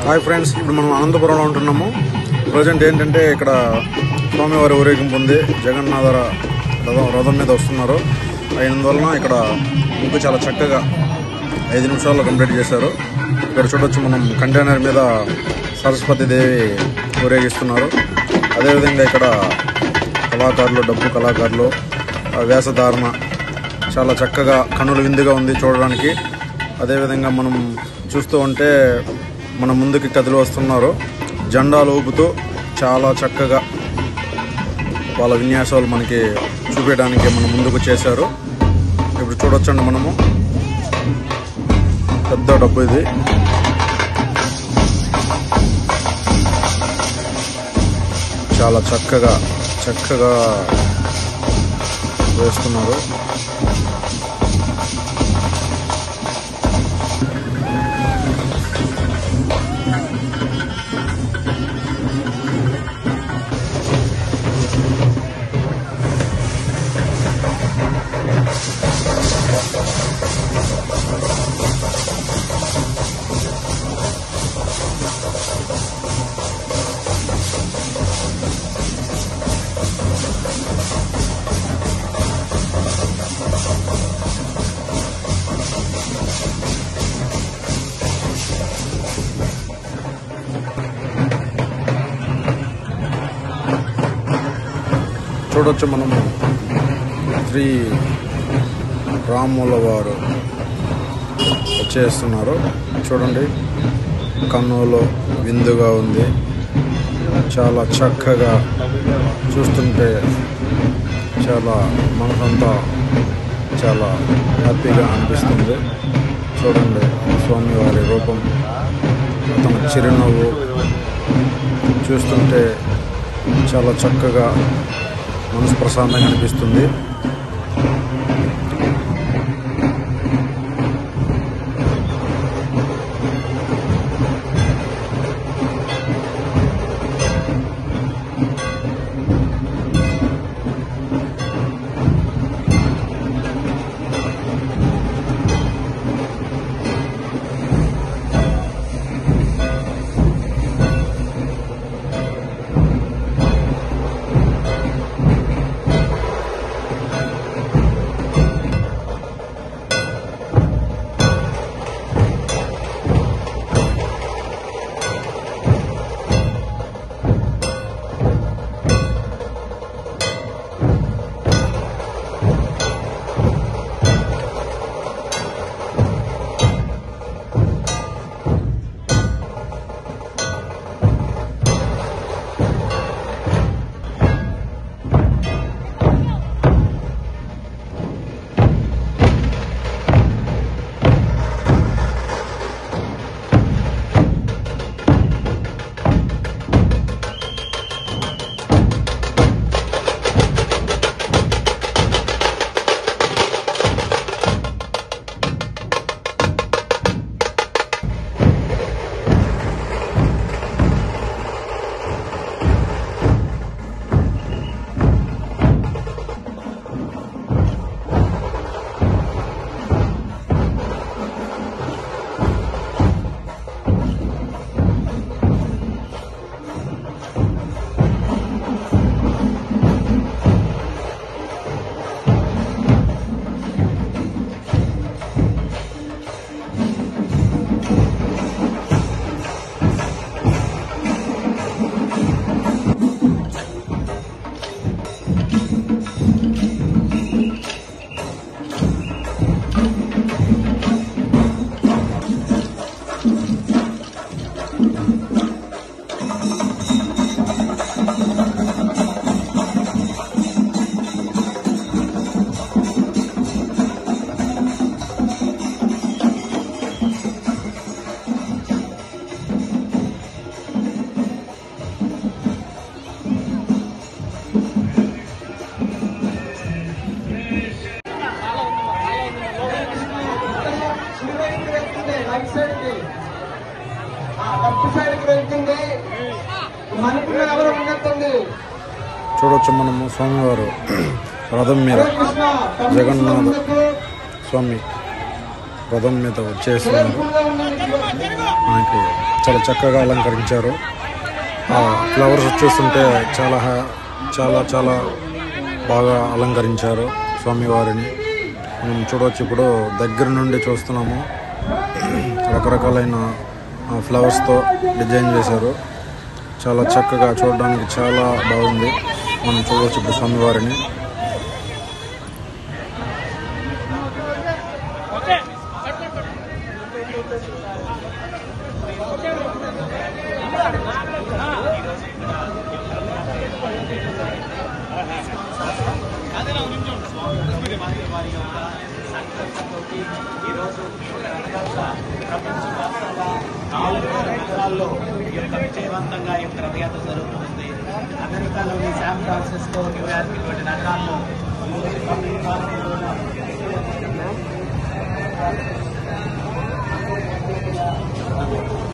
Hi friends, ఇప్పుడు మనం అనంతపురంలో ఉంటున్నాము. ప్రజెంట్ ఏంటంటే ఇక్కడ స్వామివారి ఊరేగింపు ఉంది. జగన్నాథ రథం మీద వస్తున్నారు. అయినందువలన ఇక్కడ ముగ్గు చాలా చక్కగా 5 నిమిషాల్లో కంప్లీట్ చేశారు. ఇక్కడ చూడొచ్చు, మనం కంటైనర్ మీద సరస్వతి దేవి ఊరేగిస్తున్నారు. అదేవిధంగా ఇక్కడ కళాకారులు, డబ్బు కళాకారులు, వేషధారణ చాలా చక్కగా కన్నుల విందుగా ఉంది చూడడానికి. అదేవిధంగా మనం చూస్తూ ఉంటే మన ముందుకి కదిలి వస్తున్నారు. జెండాలు ఊపుతూ చాలా చక్కగా వాళ్ళ విన్యాసాలు మనకి చూపించడానికి మన ముందుకు చేశారు. ఇప్పుడు చూడొచ్చండి, మనము పెద్ద డబ్బు ఇది. చాలా చక్కగా వేస్తున్నారు. చూడొచ్చు, మనము శ్రీ రాముల వారు వచ్చేస్తున్నారు. చూడండి, కన్నులో విందుగా ఉంది. చాలా చక్కగా చూస్తుంటే చాలా మనసంతా చాలా హ్యాపీగా అనిపిస్తుంది. చూడండి, స్వామివారి రూపం, తన చిరునవ్వు చూస్తుంటే చాలా చక్కగా మనసు ప్రశాంతంగా అనిపిస్తుంది. చూడొచ్చు, మనము స్వామివారు రథం మీద, జగన్నాథ స్వామి రథం మీద వచ్చేసి మనకి చాలా చక్కగా అలంకరించారు. ఆ ఫ్లవర్స్ చూస్తుంటే చాలా చాలా చాలా బాగా అలంకరించారు స్వామివారిని. మనం చూడవచ్చు, ఇప్పుడు దగ్గర నుండి చూస్తున్నాము. రకరకాలైన ఫ్లవర్స్తో డిజైన్ చేశారు. చాలా చక్కగా చూడడానికి చాలా బాగుంది. మనం చూడవచ్చు ఇప్పుడు స్వామివారిని. నగరాల్లో విజయవంతంగా ఈ రథయాత్ర జరుగుతుంది. అమెరికాలోని శాన్ ఫ్రాన్సిస్కో, న్యూయార్క్ వంటి నగరాల్లో